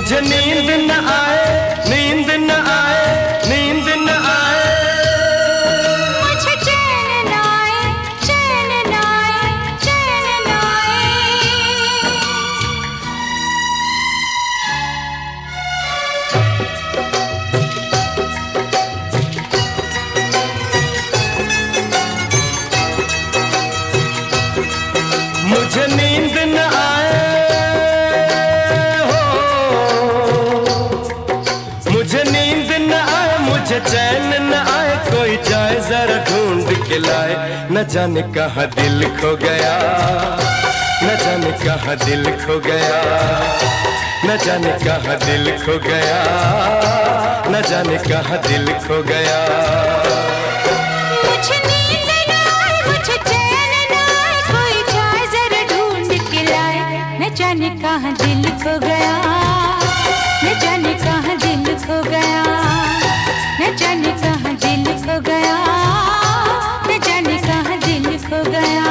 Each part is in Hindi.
मुझे नींद न आए, नींद न आए, नींद न आए, मुझे चैन न आए, चैन न आए, चैन न आए। मुझे नींद न आए, मुझे नींद न आए, मुझे चैन न आए, कोई जाए जरा ढूंढ के लाए। न जाने कहाँ दिल खो गया, न जाने कहाँ दिल खो गया, न जाने कहाँ दिल खो गया, न जाने कहाँ दिल खो गया। मुझे नींद न आए, मुझे चैन न आए, कोई जाए जरा ढूंढ के लाए। न जाने कहाँ दिल खो गया, न जाने कहाँ दिल खो गया, न जाने कहाँ दिल खो गया, न जाने कहाँ दिल खो गया।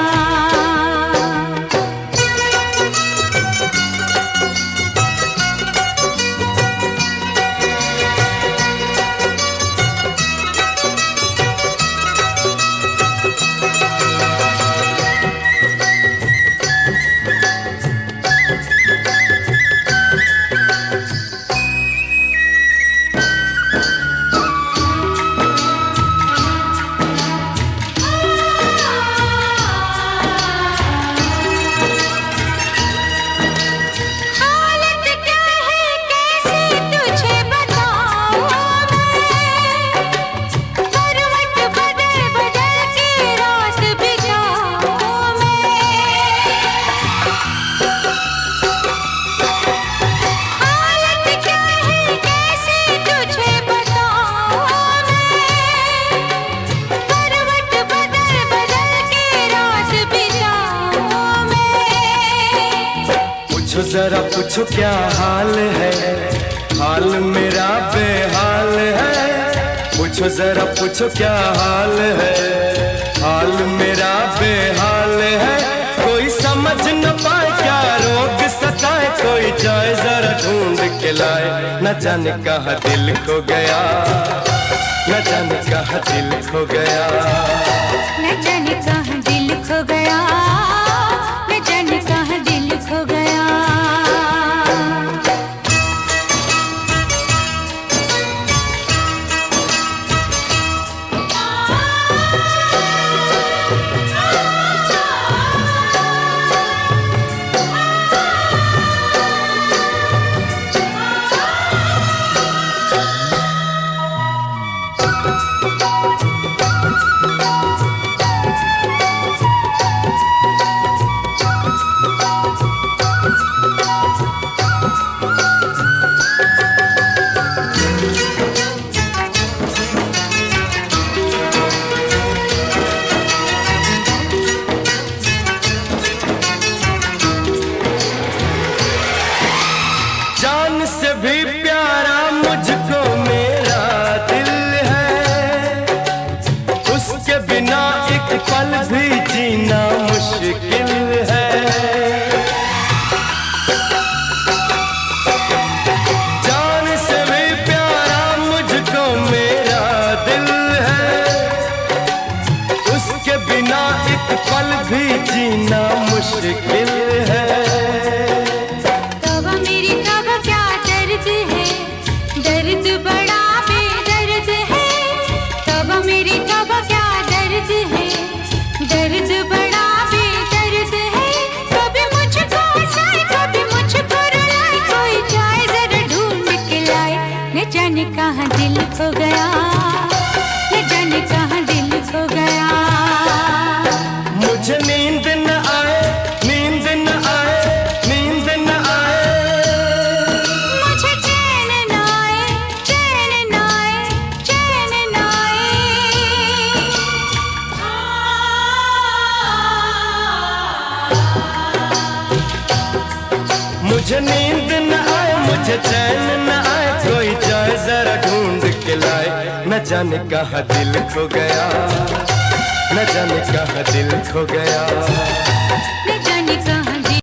पूछो जरा पूछो क्या हाल है, हाल मेरा बेहाल है। पूछो जरा पूछो क्या हाल है, हाल मेरा बेहाल है। कोई समझ न पाए क्या रोग सताए, कोई जाए जरा ढूंढ के लाए। न जाने कहाँ दिल खो गया, न जाने कहाँ दिल खो गया, न जाने कहाँ दिल खो गया, न जाने कहाँ दिल खो गया। जान से भी प्यारा मुझको मेरा दिल है, उसके बिना एक पल भी जीना मुश्किल है। जान से भी प्यारा मुझको मेरा दिल है, उसके बिना एक पल भी जीना मुश्किल है। दर्द बड़ा बेदर्द है, तब मेरी तब क्या दर्द है, दर्द बड़ा बेदर्द है। कभी मुझको हंसाए, कभी मुझको रुलाए, कोई जाए जरा ढूंढ के लाए। न जाने कहाँ दिल खो गया, न जाने कहाँ दिल खो गया। मुझे नींद न आए, नींद न आए, नींद न आए, मुझे चैन न आए, चैन न आए, चैन न आए। मुझे नींद न आए, मुझे चैन न आए, कोई जाए जरा ढूंढ के लाए। न जाने कहाँ दिल खो गया, न जाने कहाँ दिल खो गया।